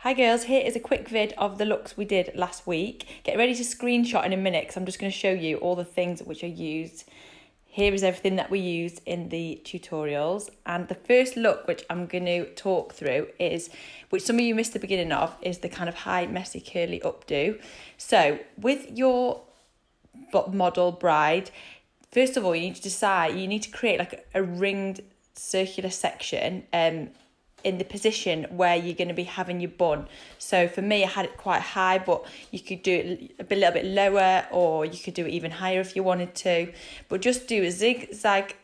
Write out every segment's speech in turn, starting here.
Hi girls, here is a quick vid of the looks we did last week. Get ready to screenshot in a minute because I'm just going to show you all the things which are used. Here is everything that we used in the tutorials. And the first look which I'm going to talk through is, which some of you missed the beginning of, is the kind of high messy curly updo. So with your model bride, first of all, you need to decide, you need to create like a ringed circular section in the position where you're going to be having your bun. So for me, I had it quite high, but you could do it a little bit lower, or you could do it even higher if you wanted to. But just do a zigzag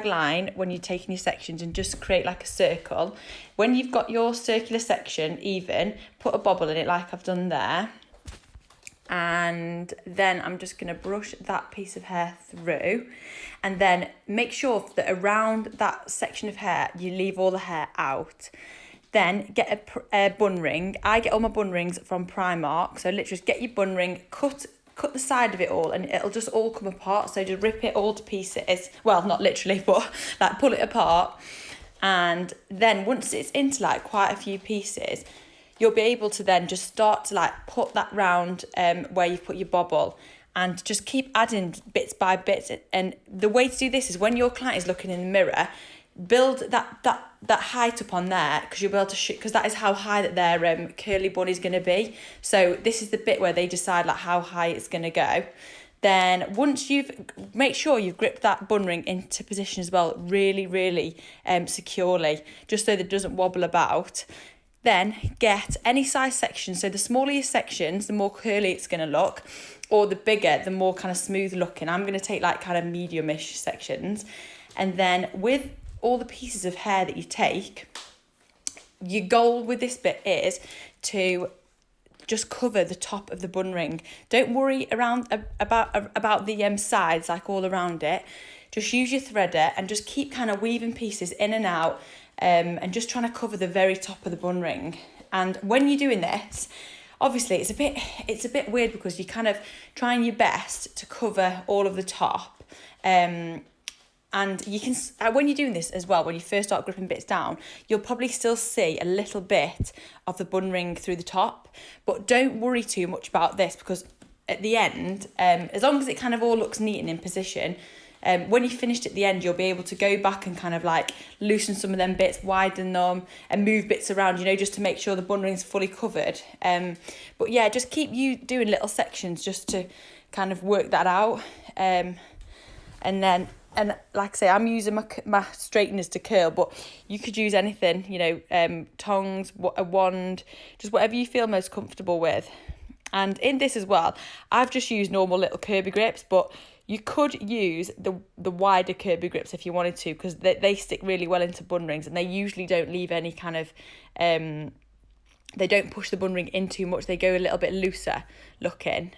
line when you're taking your sections and just create like a circle. When you've got your circular section even, put a bobble in it like I've done there. And then I'm just going to brush that piece of hair through, and then make sure that around that section of hair you leave all the hair out. Then get a bun ring. I get all my bun rings from Primark, so literally just get your bun ring, cut the side of it all, and it'll just all come apart. So just rip it all to pieces, well, not literally, but like pull it apart. And then once it's into like quite a few pieces, you'll be able to then just start to like put that round where you've put your bobble, and just keep adding bits by bits. And the way to do this is when your client is looking in the mirror, build that height up on there, because you'll be able to shoot, because that is how high that their curly bun is going to be. So this is the bit where they decide like how high it's going to go. Then once make sure you've gripped that bun ring into position as well, really securely, just so that it doesn't wobble about. Then get any size section. So the smaller your sections, the more curly it's going to look, or the bigger, the more kind of smooth looking. I'm going to take like kind of medium-ish sections. And then with all the pieces of hair that you take, your goal with this bit is to just cover the top of the bun ring. Don't worry about the sides, like all around it. Just use your threader and just keep kind of weaving pieces in and out, and just trying to cover the very top of the bun ring. And when you're doing this, obviously it's a bit weird because you're kind of trying your best to cover all of the top. And you can, when you're doing this as well, when you first start gripping bits down, you'll probably still see a little bit of the bun ring through the top. But don't worry too much about this, because at the end, as long as it kind of all looks neat and in position, when you finished at the end, you'll be able to go back and kind of like loosen some of them bits, widen them, and move bits around, just to make sure the bun ring's fully covered. But yeah, just keep you doing little sections just to kind of work that out. And like I say, I'm using my straighteners to curl, but you could use anything, tongs, a wand, just whatever you feel most comfortable with. And in this as well, I've just used normal little Kirby grips, but you could use the wider Kirby grips if you wanted to, because they stick really well into bun rings, and they usually don't leave any kind of, they don't push the bun ring in too much. They go a little bit looser looking.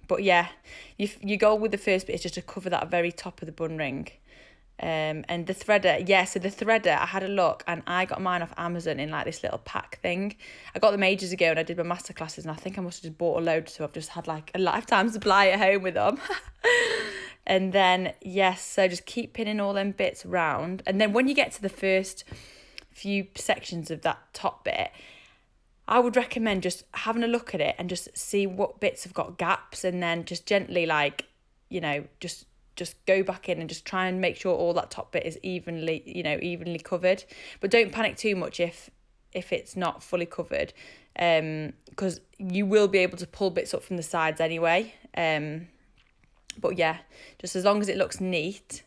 But yeah, your goal with the first bit is just to cover that very top of the bun ring. And the threader, so the threader, I had a look and I got mine off Amazon in like this little pack thing. I got them ages ago and I did my masterclasses, and I think I must have just bought a load, so I've just had like a lifetime supply at home with them. And then so just keep pinning all them bits round, and then when you get to the first few sections of that top bit, I would recommend just having a look at it and just see what bits have got gaps, and then just gently just go back in and just try and make sure all that top bit is evenly covered. But don't panic too much if it's not fully covered, because you will be able to pull bits up from the sides anyway. But yeah, just as long as it looks neat.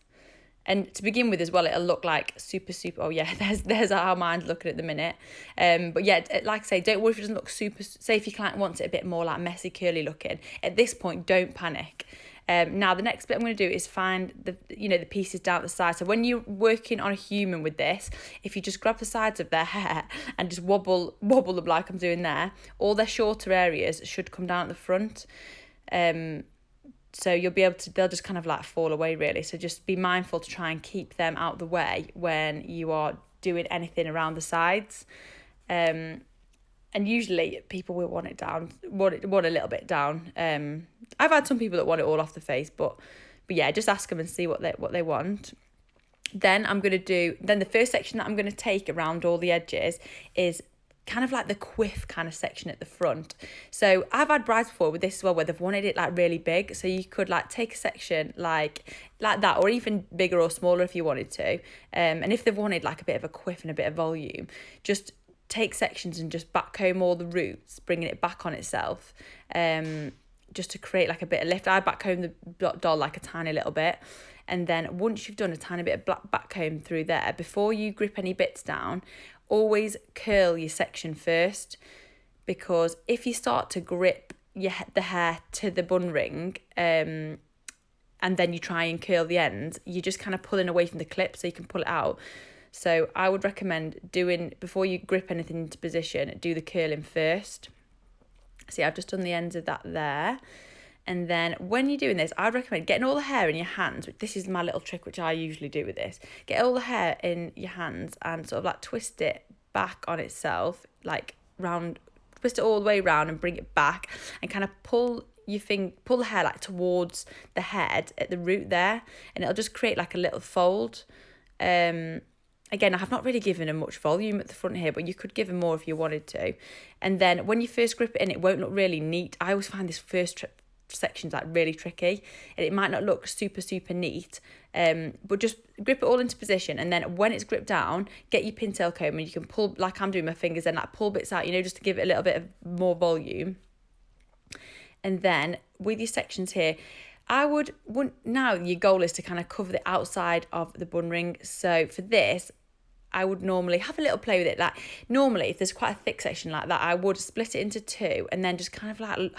And to begin with as well, it'll look like super, oh yeah, there's how mine's looking at the minute. But yeah, like I say, don't worry if it doesn't look super, say if your client wants it a bit more like messy, curly looking. At this point, don't panic. Now the next bit I'm going to do is find the pieces down the side. So when you're working on a human with this, if you just grab the sides of their hair and just wobble them like I'm doing there, all their shorter areas should come down at the front. So you'll be able to, they'll just kind of like fall away really. So just be mindful to try and keep them out of the way when you are doing anything around the sides. And usually people will want it a little bit down. I've had some people that want it all off the face, but yeah, just ask them and see what they want. Then the first section that I'm going to take around all the edges is kind of like the quiff kind of section at the front. So I've had brides before with this as well, where they've wanted it like really big. So you could like take a section like that, or even bigger or smaller if you wanted to. And if they've wanted like a bit of a quiff and a bit of volume, just take sections and just backcomb all the roots, bringing it back on itself, just to create like a bit of lift. I backcomb the doll like a tiny little bit. And then once you've done a tiny bit of black backcomb through there, before you grip any bits down, always curl your section first, because if you start to grip the hair to the bun ring, and then you try and curl the ends, you're just kind of pulling away from the clip so you can pull it out. So I would recommend doing, before you grip anything into position, do the curling first. See, I've just done the ends of that there. And then when you're doing this, I'd recommend getting all the hair in your hands. This is my little trick, which I usually do with this. Get all the hair in your hands and sort of like twist it back on itself, like round, twist it all the way around and bring it back, and kind of pull the hair like towards the head at the root there, and it'll just create like a little fold. Again, I have not really given them much volume at the front here, but you could give them more if you wanted to. And then when you first grip it in, it won't look really neat. I always find this first section's like really tricky, and it might not look super neat, but just grip it all into position, and then when it's gripped down, get your pintail comb and you can pull, like I'm doing my fingers, and like pull bits out, just to give it a little bit of more volume. And then with your sections here, now your goal is to kind of cover the outside of the bun ring. So for this, I would normally have a little play with it. Like normally, if there's quite a thick section like that, I would split it into two and then just kind of like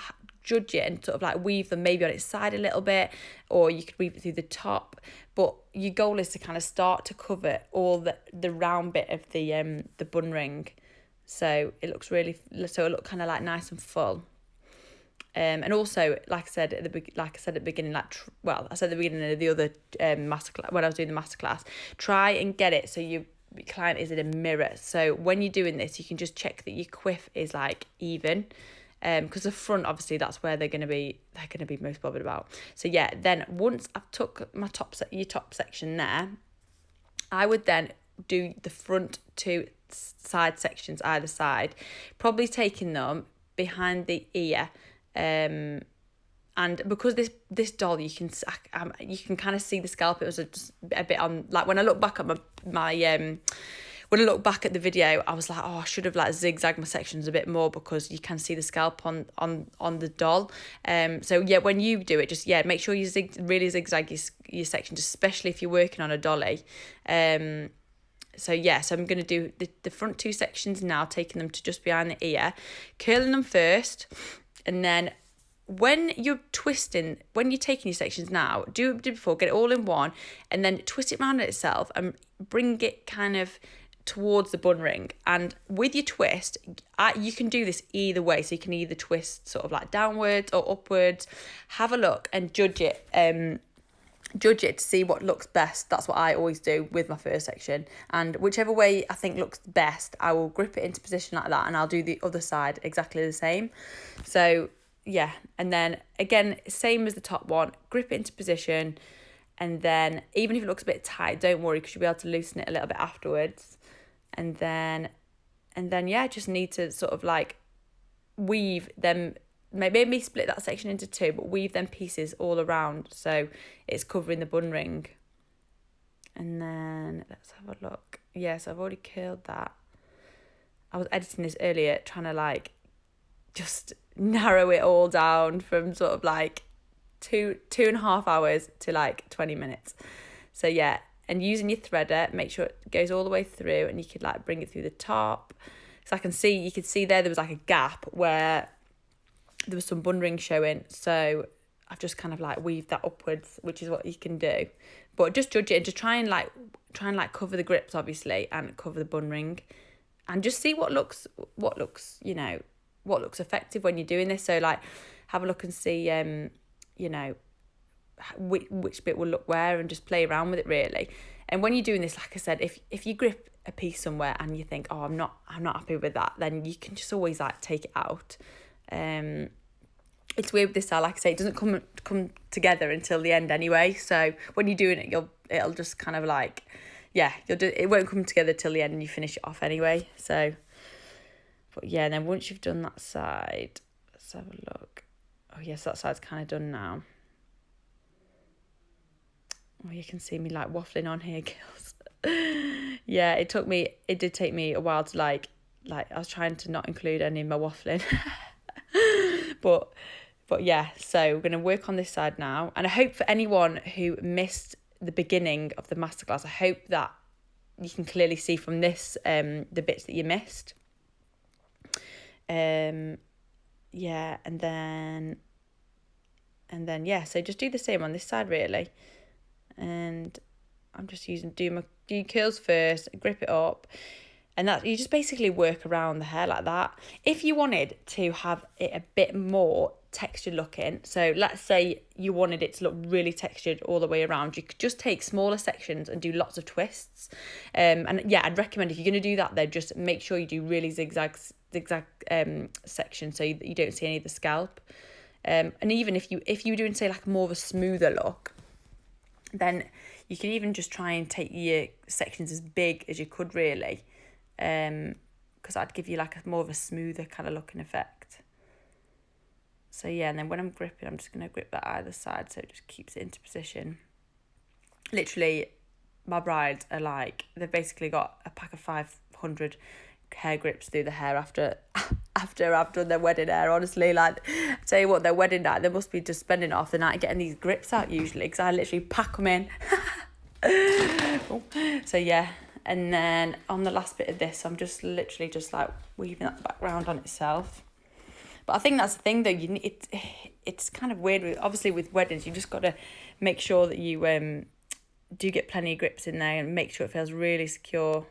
judge it and sort of like weave them maybe on its side a little bit, or you could weave it through the top. But your goal is to kind of start to cover all the round bit of the bun ring, so it looks kind of like nice and full. And also, like I said at the beginning, I said at the beginning of the other masterclass, when I was doing the masterclass, try and get it so your client is in a mirror. So when you're doing this, you can just check that your quiff is like even. Because the front, obviously, that's where they're going to be most bothered about. So yeah, then once I've took my your top section there, I would then do the front two side sections either side, probably taking them behind the ear, and because this doll, you can kind of see the scalp. It was just a bit on, like when I look back at when I look back at the video, I was like, I should have like zigzagged my sections a bit more, because you can see the scalp on the doll. So yeah, when you do it, just make sure you really zigzag your sections, especially if you're working on a dolly. So I'm going to do the front two sections now, taking them to just behind the ear, curling them first, and then when you're taking your sections now, do before, get it all in one, and then twist it around itself and bring it kind of towards the bun ring. And with your twist, you can do this either way. So you can either twist sort of like downwards or upwards. Have a look and judge it to see what looks best. That's what I always do with my first section, and whichever way I think looks best, I will grip it into position like that, and I'll do the other side exactly the same. So yeah, and then again, same as the top one, grip it into position, and then even if it looks a bit tight, don't worry, because you'll be able to loosen it a little bit afterwards. And then just need to sort of like weave them, maybe split that section into two, but weave them pieces all around so it's covering the bun ring. And then let's have a look. Yes, I've already curled that. I was editing this earlier, trying to like just narrow it all down from sort of like 2.5 hours to like 20 minutes. So yeah, and using your threader, make sure it goes all the way through, and you could like bring it through the top. So you could see there was like a gap where there was some bun ring showing. So I've just kind of like weaved that upwards, which is what you can do. But just judge it and just try and cover the grips, obviously, and cover the bun ring, and just see what looks effective when you're doing this. So like have a look and see which bit will look where, and just play around with it really. And when you're doing this, like I said, if you grip a piece somewhere and you think, I'm not happy with that, then you can just always like take it out. It's weird with this style, like I say, it doesn't come together until the end anyway. So when you're doing it, it'll just kind of like, it won't come together till the end and you finish it off anyway. So But yeah, and then once you've done that side, let's have a look. Oh yes, that side's kind of done now. Oh, you can see me like waffling on here, girls. Yeah, it did take me a while to like I was trying to not include any of my waffling. But yeah, so we're going to work on this side now. And I hope for anyone who missed the beginning of the masterclass, I hope that you can clearly see from this the bits that you missed. Yeah, and then yeah, so just do the same on this side really. And I'm just do curls first, grip it up, and that you just basically work around the hair like that. If you wanted to have it a bit more textured looking, so let's say you wanted it to look really textured all the way around, you could just take smaller sections and do lots of twists. And yeah, I'd recommend if you're going to do that, then just make sure you do really zigzag sections so that you don't see any of the scalp. And even if you were doing, say, like more of a smoother look, then you can even just try and take your sections as big as you could really, because that'd give you like more of a smoother kind of looking effect. So yeah, and then when I'm gripping, I'm just going to grip that either side so it just keeps it into position. Literally, my brides are like, they've basically got a pack of 500 hair grips through the hair after I've done their wedding hair. Honestly, like, I tell you what, their wedding night, they must be just spending half the night getting these grips out usually, because I literally pack them in. So yeah, and then on the last bit of this, I'm just literally just like weaving that background on itself. But I think that's the thing though, it's kind of weird, obviously with weddings, you just got to make sure that you do get plenty of grips in there and make sure it feels really secure,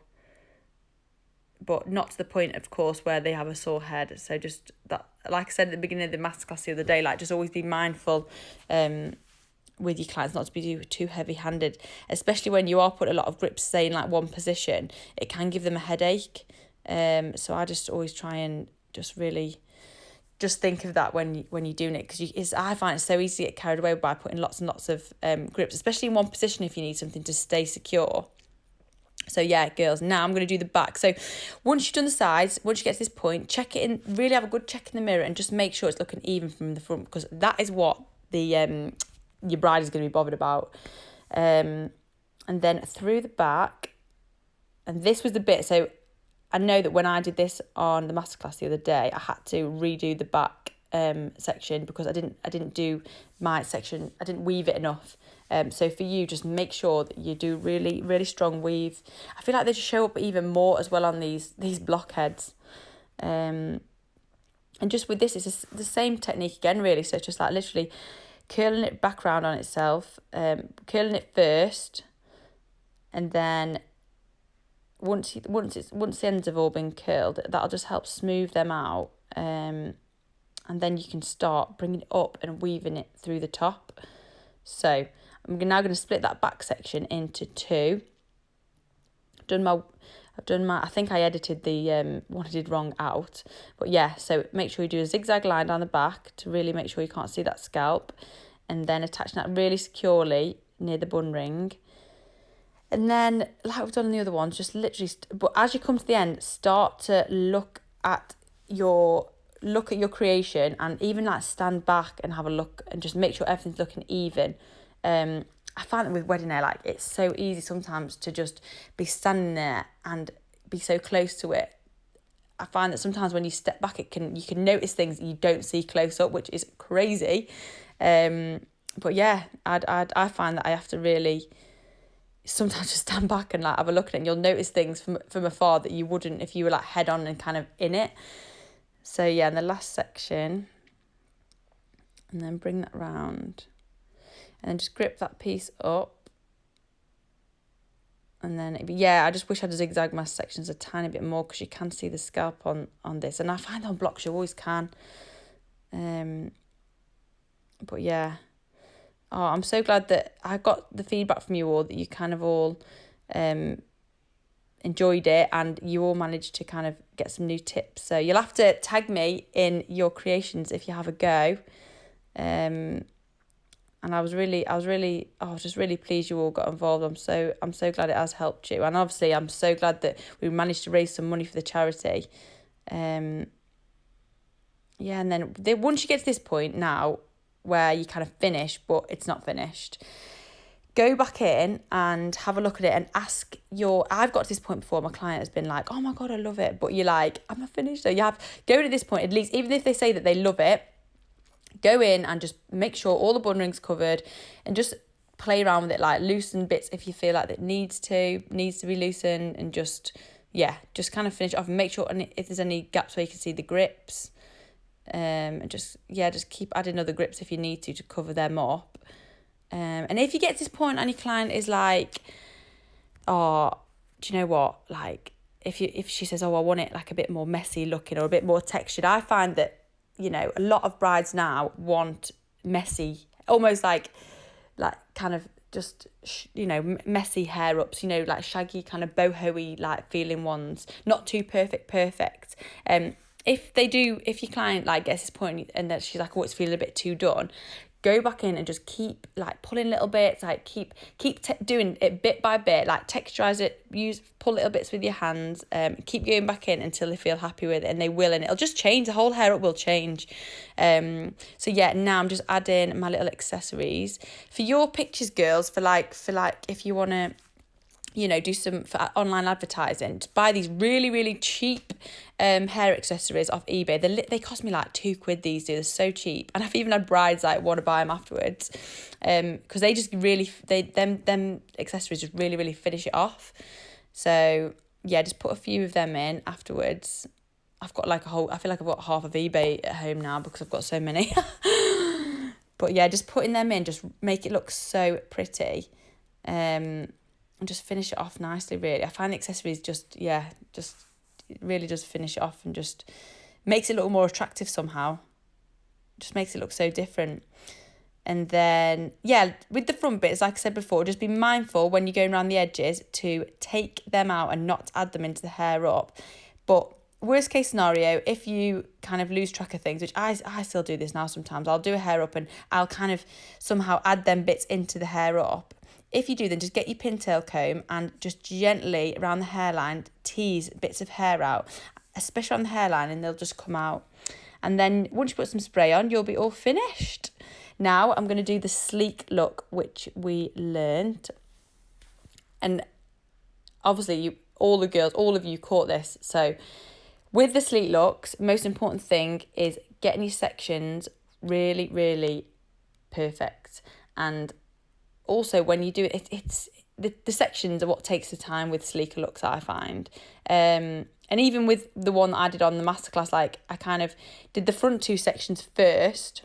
but not to the point, of course, where they have a sore head. So just that, like I said at the beginning of the masterclass the other day, like just always be mindful with your clients not to be too heavy-handed, especially when you are putting a lot of grips, say, in like one position. It can give them a headache. So I just always try and just really just think of that when you're doing it, because I find it so easy to get carried away by putting lots and lots of grips, especially in one position if you need something to stay secure. So yeah, girls, now I'm going to do the back. So once you've done the sides, once you get to this point, check it in, really have a good check in the mirror and just make sure it's looking even from the front, because that is what the your bride is going to be bothered about. And then through the back, and this was the bit, so I know that when I did this on the masterclass the other day, I had to redo the back section because I didn't do my section, I didn't weave it enough. So for you, just make sure that you do really, really strong weave. I feel like they just show up even more as well on these blockheads. And just with this, it's the same technique again, really. So it's just like literally curling it back round on itself, curling it first, and then once the ends have all been curled, that'll just help smooth them out. And then you can start bringing it up and weaving it through the top. So I'm now going to split that back section into two. I've done my, I think I edited the one I did wrong out. But yeah, so make sure you do a zigzag line down the back to really make sure you can't see that scalp. And then attaching that really securely near the bun ring. And then, like we've done on the other ones, just literally, but as you come to the end, start to look at your creation, and even like stand back and have a look and just make sure everything's looking even. I find that with wedding hair, like, it's so easy sometimes to just be standing there and be so close to it. I find that sometimes when you step back, you can notice things that you don't see close up, which is crazy. But yeah, I find that I have to really sometimes just stand back and like have a look at it, and you'll notice things from afar that you wouldn't if you were like head on and kind of in it. So yeah, in the last section, and then bring that round, and then just grip that piece up. And then, I just wish I'd zigzag my sections a tiny bit more, because you can see the scalp on this. And I find on blocks you always can. But yeah. Oh, I'm so glad that I got the feedback from you all, that you kind of all enjoyed it, and you all managed to kind of get some new tips. So you'll have to tag me in your creations if you have a go. And I was just really pleased you all got involved. I'm so glad it has helped you. And obviously I'm so glad that we managed to raise some money for the charity. Yeah, and then once you get to this point now where you kind of finish, but it's not finished, go back in and have a look at it and ask I've got to this point before, my client has been like, oh my God, I love it. But you're like, I'm not finished. So go to this point, at least, even if they say that they love it, go in and just make sure all the bun ring's covered and just play around with it, like loosen bits if you feel like it needs to be loosened, and just kind of finish off and make sure, and if there's any gaps where you can see the grips, and just keep adding other grips if you need to cover them up. And if you get to this point and your client is like, oh, do you know what, like if she says, oh, I want it like a bit more messy looking or a bit more textured, I find that, you know, a lot of brides now want messy, almost like kind of just, you know, messy hair ups, you know, like shaggy kind of boho-y like feeling ones, not too perfect. If your client like gets this point and that she's like, oh, it's feeling a bit too done, go back in and just keep like pulling little bits, like keep doing it bit by bit, like texturize it, pull little bits with your hands, keep going back in until they feel happy with it, and they will, and it'll just change, the whole hair up will change. So yeah, now I'm just adding my little accessories for your pictures, girls, for like if you want to, you know, do some for online advertising, just buy these really, really cheap hair accessories off eBay. They cost me like £2 these days. They're so cheap, and I've even had brides like want to buy them afterwards, because they just really them accessories just really, really finish it off. So yeah, just put a few of them in afterwards. I've got like I feel like I've got half of eBay at home now because I've got so many. But yeah, just putting them in just make it look so pretty. And just finish it off nicely, really. I find the accessories just it really does finish it off and just makes it look more attractive somehow. Just makes it look so different. And then, yeah, with the front bits, like I said before, just be mindful when you're going around the edges to take them out and not add them into the hair up. But worst case scenario, if you kind of lose track of things, which I still do this now sometimes, I'll do a hair up and I'll kind of somehow add them bits into the hair up. If you do, then just get your pintail comb and just gently around the hairline tease bits of hair out, especially on the hairline, and they'll just come out. And then once you put some spray on, you'll be all finished. Now I'm going to do the sleek look, which we learned. And obviously all of you caught this. So with the sleek looks, most important thing is getting your sections really, really perfect. And also, when you do it, it's the sections are what takes the time with sleeker looks, I find. And even with the one that I did on the masterclass, like I kind of did the front two sections first.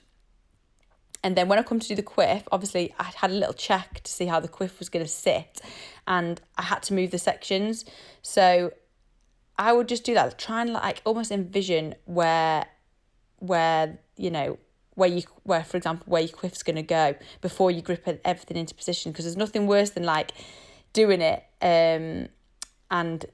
And then when I come to do the quiff, obviously I had a little check to see how the quiff was going to sit. And I had to move the sections. So I would just do that, try and like almost envision where you know, where for example where your quiff's going to go before you grip everything into position, because there's nothing worse than like doing it and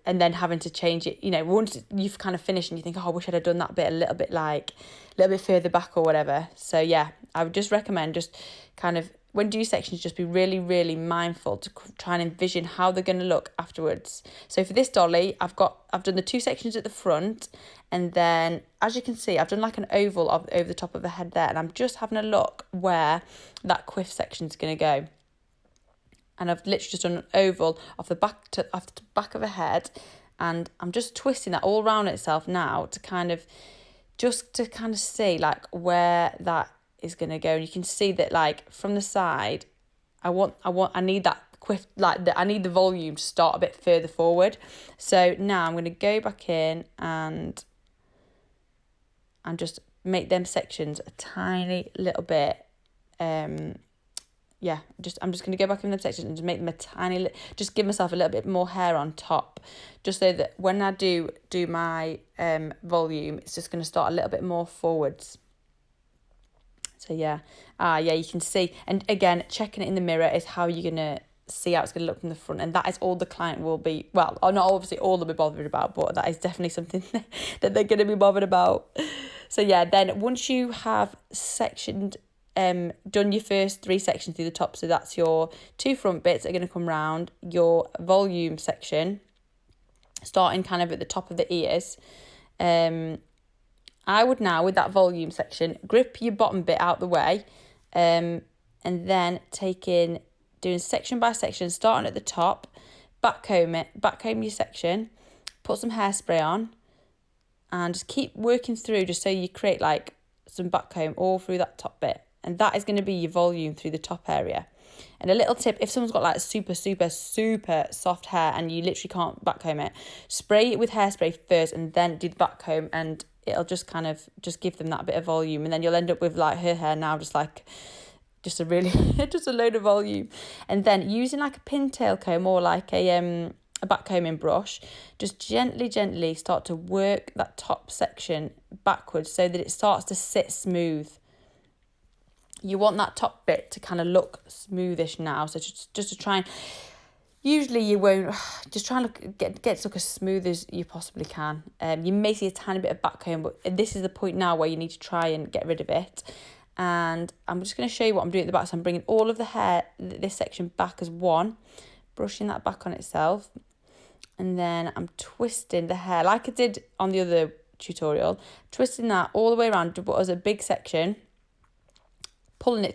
then having to change it, you know, once you've kind of finished and you think, oh, I wish I'd have done that bit a little bit further back or whatever. So yeah, I would just recommend just kind of when you do sections, just be really, really mindful to try and envision how they're going to look afterwards. So for this dolly, I've done the two sections at the front, and then as you can see, I've done like an oval over the top of the head there, and I'm just having a look where that quiff section is going to go. And I've literally just done an oval off the back of the head, and I'm just twisting that all around itself now to kind of see like where that is going to go. And you can see that like from the side, I need that quiff, like I need the volume to start a bit further forward. So now I'm going to go back in and just make them sections a tiny little bit. I'm just going to go back in them sections and just make them a tiny, just give myself a little bit more hair on top, just so that when I do my volume, it's just going to start a little bit more forwards. So you can see. And again, checking it in the mirror is how you're going to see how it's going to look from the front. And that is all the client will be, well, not obviously all they'll be bothered about, but that is definitely something that they're going to be bothered about. So yeah, then once you have sectioned, done your first 3 sections through the top, so that's your 2 front bits that are going to come round, your volume section, starting kind of at the top of the ears, I would now, with that volume section, grip your bottom bit out the way, and then doing section by section, starting at the top, backcomb your section, put some hairspray on, and just keep working through just so you create like some backcomb all through that top bit. And that is going to be your volume through the top area. And a little tip, if someone's got like super soft hair and you literally can't backcomb it, spray it with hairspray first and then do the backcomb, and it'll just kind of just give them that bit of volume. And then you'll end up with like her hair now just a really just a load of volume. And then using like a pintail comb or like a backcombing brush, just gently start to work that top section backwards so that it starts to sit smooth. You want that top bit to kind of look smoothish now, so just to try and, usually you won't, just try and get to look as smooth as you possibly can. You may see a tiny bit of backcomb, but this is the point now where you need to try and get rid of it. And I'm just going to show you what I'm doing at the back. So I'm bringing all of the hair, this section back as one, brushing that back on itself. And then I'm twisting the hair like I did on the other tutorial, twisting that all the way around but as a big section, pulling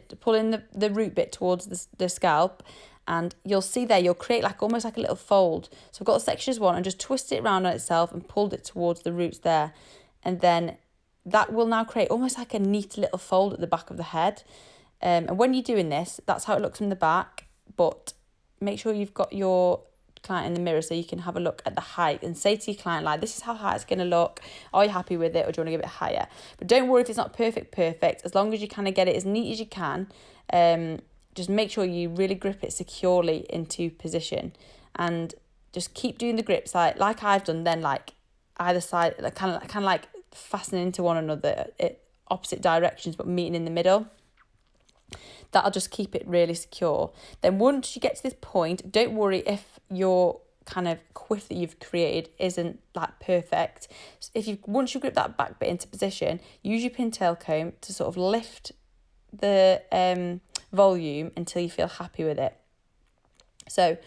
the root bit towards the scalp, and you'll see there you'll create like almost like a little fold. So I've got a section as one and just twist it around on itself and pulled it towards the roots there, and then that will now create almost like a neat little fold at the back of the head. And when you're doing this, that's how it looks from the back, but make sure you've got your client in the mirror so you can have a look at the height and say to your client, like, this is how high it's going to look. Are you happy with it, or do you want to give it higher? But don't worry if it's not perfect. As long as you kind of get it as neat as you can, just make sure you really grip it securely into position, and just keep doing the grips like I've done. Then like either side, like kind of like fastening into one another at opposite directions, but meeting in the middle. That'll just keep it really secure. Then once you get to this point, don't worry if your kind of quiff that you've created isn't like perfect. So once you grip that back bit into position, use your pintail comb to sort of lift the volume until you feel happy with it. So,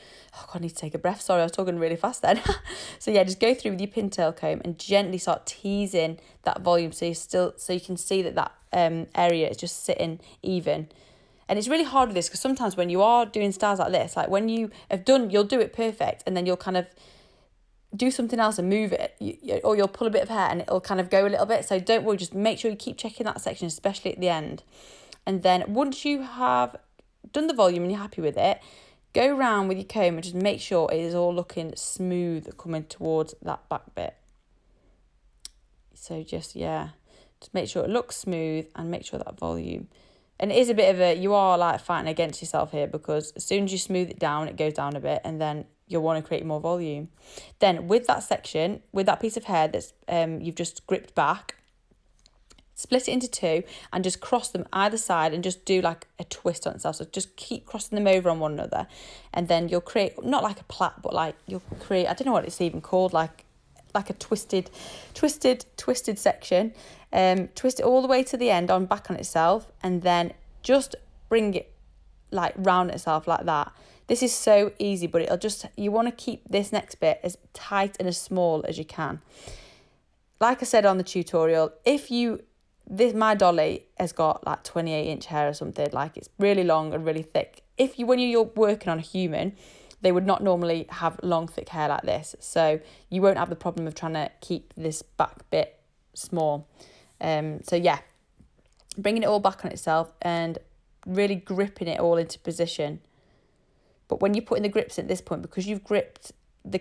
I need to take a breath. Sorry, I was talking really fast then. So yeah, just go through with your pintail comb and gently start teasing that volume so you can see that area is just sitting even. And it's really hard with this because sometimes when you are doing styles like this, like when you have done, you'll do it perfect and then you'll kind of do something else and move it, or you'll pull a bit of hair and it'll kind of go a little bit. So don't worry, just make sure you keep checking that section, especially at the end. And then once you have done the volume and you're happy with it, go around with your comb and just make sure it is all looking smooth coming towards that back bit. So just make sure it looks smooth and make sure that volume. And it is a bit of you are like fighting against yourself here, because as soon as you smooth it down, it goes down a bit, and then you'll want to create more volume. Then with that section, with that piece of hair that's you've just gripped back, split it into two and just cross them either side and just do like a twist on itself. So just keep crossing them over on one another, and then you'll create not like a plait, but like you'll create, I don't know what it's even called, like a twisted section. Twist it all the way to the end back on itself, and then just bring it like round itself like that. This is so easy, but you want to keep this next bit as tight and as small as you can. Like I said on the tutorial, my dolly has got like 28-inch hair or something, like it's really long and really thick. When you're working on a human, they would not normally have long, thick hair like this. So you won't have the problem of trying to keep this back bit small. So yeah, bringing it all back on itself and really gripping it all into position. But when you're putting the grips at this point, because you've gripped the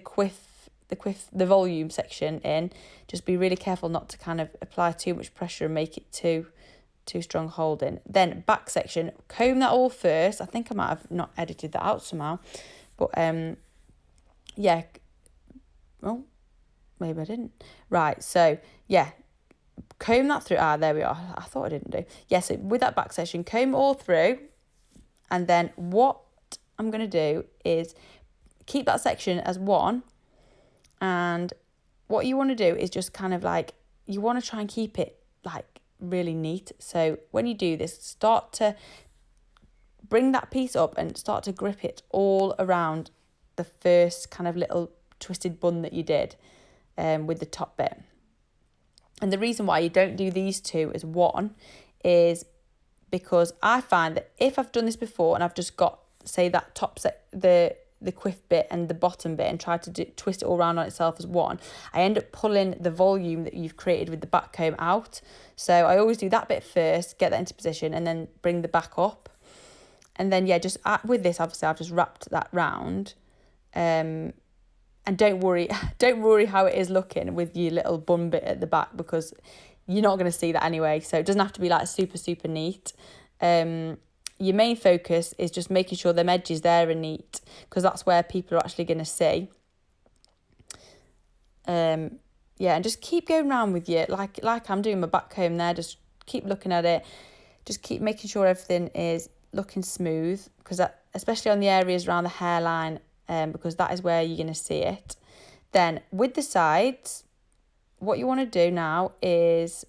volume section in, just be really careful not to kind of apply too much pressure and make it too strong holding. Then back section, comb that all first. I think I might have not edited that out somehow. But, yeah. Oh, maybe I didn't. Right, so, yeah. Comb that through. There we are. I thought I didn't do. Yeah, so with that back section, comb all through. And then what I'm going to do is keep that section as one. And what you want to do is just kind of like, you want to try and keep it like really neat. So when you do this, start to bring that piece up and start to grip it all around the first kind of little twisted bun that you did with the top bit. And the reason why you don't do these two as one is because I find that if I've done this before and I've just got, say, that top set, the quiff bit and the bottom bit, and try to twist it all around on itself as one, I end up pulling the volume that you've created with the back comb out. So I always do that bit first, get that into position, and then bring the back up. And then, yeah, just with this, obviously, I've just wrapped that round. And don't worry how it is looking with your little bun bit at the back, because you're not going to see that anyway. So it doesn't have to be like super, super neat. Your main focus is just making sure them edges there are neat, because that's where people are actually going to see. And just keep going around with you, like I'm doing my back comb there. Just keep looking at it. Just keep making sure everything is looking smooth, because that, especially on the areas around the hairline, because that is where you're going to see it. Then with the sides, what you want to do now is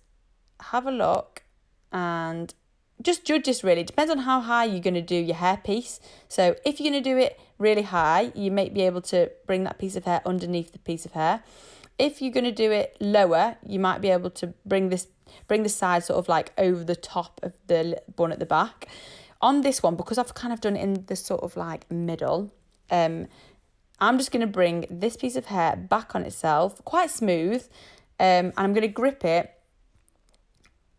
have a look and just judge this really. Depends on how high you're going to do your hairpiece. So if you're going to do it really high, you may be able to bring that piece of hair underneath the piece of hair. If you're going to do it lower, you might be able to bring the side sort of like over the top of the bun at the back. On this one, because I've kind of done it in the sort of like middle, I'm just going to bring this piece of hair back on itself, quite smooth, and I'm going to grip it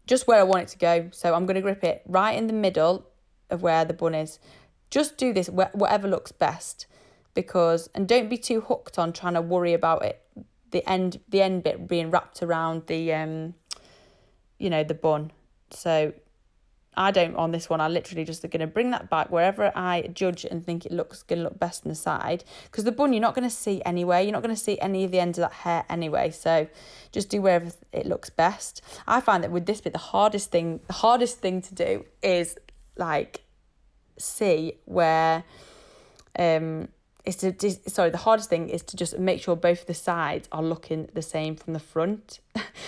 just where I want it to go. So I'm going to grip it right in the middle of where the bun is. Just do this whatever looks best, and don't be too hooked on trying to worry about it, the end bit being wrapped around the the bun. So I don't on this one. I literally just going to bring that back wherever I judge and think it looks going to look best on the side, because the bun you're not going to see anyway. You're not going to see any of the ends of that hair anyway. So just do wherever it looks best. I find that with this bit, the hardest thing to do is like see where the hardest thing is to just make sure both the sides are looking the same from the front,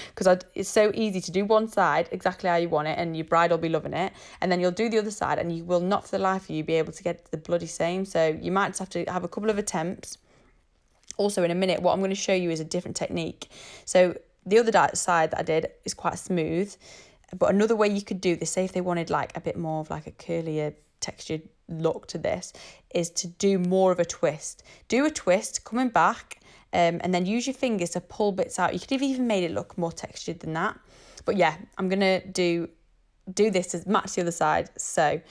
because it's so easy to do one side exactly how you want it and your bride will be loving it, and then you'll do the other side and you will not for the life of you be able to get the bloody same. So you might just have to have a couple of attempts. Also, in a minute, what I'm going to show you is a different technique. So the other side that I did is quite smooth, but another way you could do this, say if they wanted like a bit more of like a curlier textured look to this, is to do more of a twist. Do a twist coming back, and then use your fingers to pull bits out. You could have even made it look more textured than that, but yeah, I'm gonna do this to match the other side. So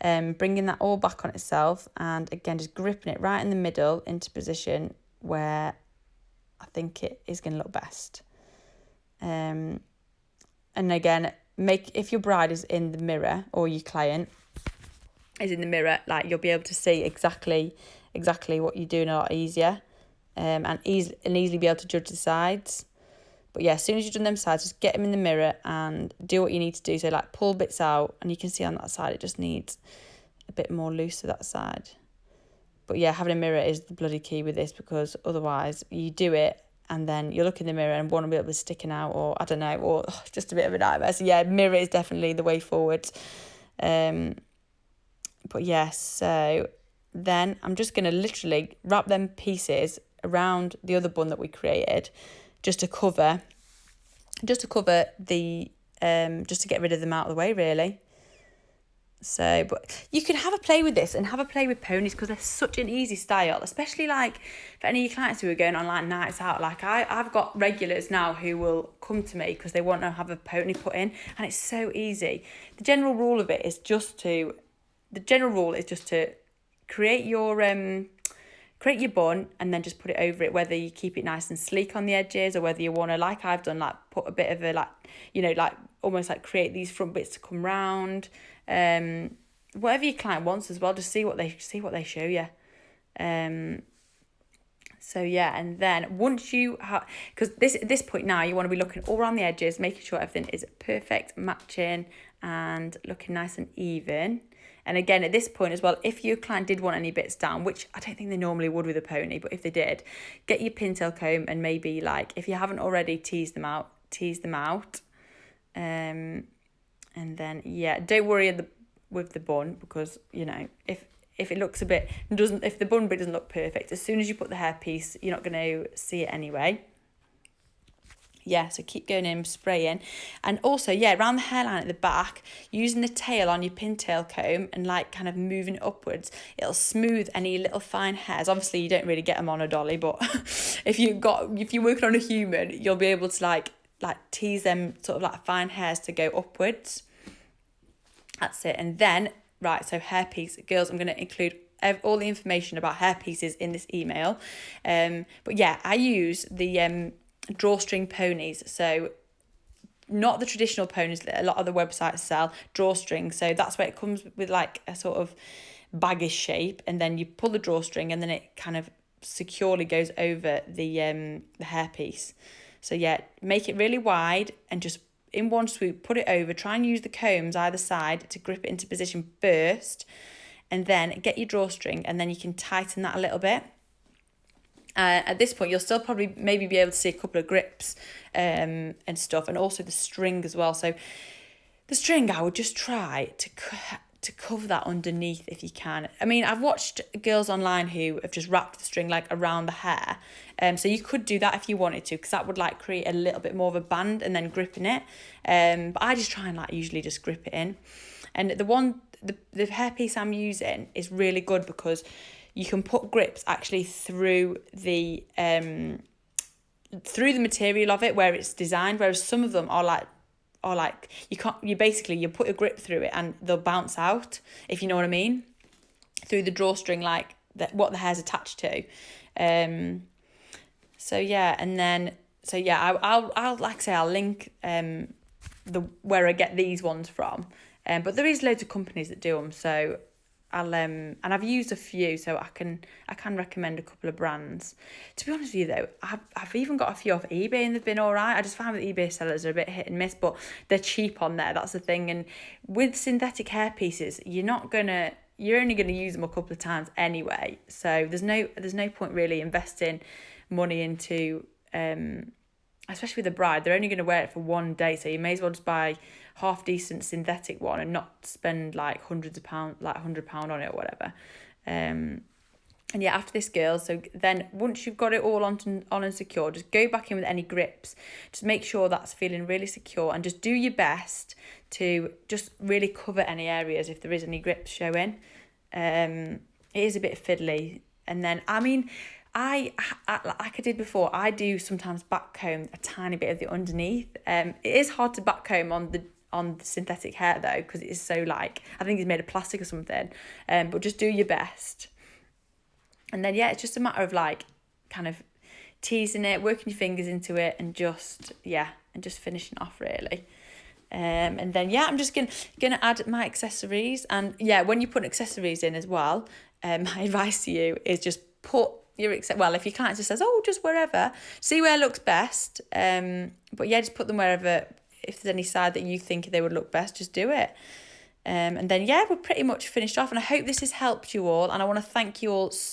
bringing that all back on itself, and again just gripping it right in the middle into position where I think it is going to look best. And again, if your bride is in the mirror, or your client is in the mirror, like you'll be able to see exactly what you're doing a lot easier, and easily be able to judge the sides. But yeah, as soon as you've done them sides, just get them in the mirror and do what you need to do. So like pull bits out, and you can see on that side it just needs a bit more loose to that side. But yeah, having a mirror is the bloody key with this, because otherwise you do it and then you look in the mirror and one will be able to sticking out, or I don't know, or just a bit of a nightmare. So yeah, mirror is definitely the way forward. But yeah, so then I'm just going to literally wrap them pieces around the other bun that we created, just to cover the, just to get rid of them out of the way, really. So, but you can have a play with this and have a play with ponies, because they're such an easy style, especially like for any of your clients who are going on like nights out. Like I've got regulars now who will come to me because they want to have a pony put in, and it's so easy. The general rule is just to create your bun and then just put it over it, whether you keep it nice and sleek on the edges, or whether you want to, like I've done, like put a bit of a like almost like create these front bits to come round. Whatever your client wants as well, just see what they show you. So yeah, and then once you have, because at this point now you want to be looking all around the edges, making sure everything is perfect, matching and looking nice and even. And again, at this point as well, if your client did want any bits down, which I don't think they normally would with a pony, but if they did, get your pintail comb and maybe, like, if you haven't already, tease them out. And then, yeah, don't worry with the bun, because, you know, if it looks if the bun bit doesn't look perfect, as soon as you put the hairpiece, you're not going to see it anyway. Yeah, so keep going in, spraying. And also, yeah, around the hairline at the back, using the tail on your pintail comb and like kind of moving it upwards, it'll smooth any little fine hairs. Obviously, you don't really get them on a dolly, but if you're working on a human, you'll be able to like tease them sort of like fine hairs to go upwards. That's it. And then, right, so hairpiece. Girls, I'm going to include all the information about hairpieces in this email. But yeah, I use the drawstring ponies. So not the traditional ponies that a lot of the websites sell, drawstring. So that's where it comes with like a sort of baggish shape, and then you pull the drawstring and then it kind of securely goes over the hairpiece. So yeah, make it really wide and just in one swoop, put it over. Try and use the combs either side to grip it into position first, and then get your drawstring, and then you can tighten that a little bit. At this point, you'll still probably maybe be able to see a couple of grips and stuff, and also the string as well. So the string, I would just try to cover that underneath if you can. I mean, I've watched girls online who have just wrapped the string like around the hair. So you could do that if you wanted to, because that would like create a little bit more of a band and then gripping it. But I just try and like usually just grip it in. And the hairpiece I'm using is really good because you can put grips actually through the material of it where it's designed, whereas some of them are like you put a grip through it and they'll bounce out, if you know what I mean, through the drawstring, like what the hair's attached to. I'll like I say, I'll link where I get these ones from, but there is loads of companies that do them, so and I've used a few, so I can recommend a couple of brands. To be honest with you though, I've even got a few off eBay and they've been all right. I just found that eBay sellers are a bit hit and miss, but they're cheap on there. That's the thing. And with synthetic hair pieces, you're only gonna use them a couple of times anyway. So there's no point really investing money into especially with a bride. They're only going to wear it for one day, so you may as well just buy half decent synthetic one and not spend like hundreds of pounds, like £100 on it or whatever. And yeah, after this, girls, so then once you've got it all on and secure, just go back in with any grips. Just make sure that's feeling really secure, and just do your best to just really cover any areas if there is any grips showing. It is a bit fiddly. And then, I mean, I like I did before, I do sometimes backcomb a tiny bit of the underneath. It is hard to backcomb on the synthetic hair though, because it is so like, I think it's made of plastic or something. But just do your best. And then yeah, it's just a matter of like kind of teasing it, working your fingers into it, and just finishing off really. And then yeah, I'm just gonna add my accessories, and yeah, when you put accessories in as well, my advice to you is just put your if your client just says, oh, just wherever, see where looks best. But yeah, just put them wherever. If there's any side that you think they would look best, just do it. And then yeah, we're pretty much finished off, and I hope this has helped you all, and I want to thank you all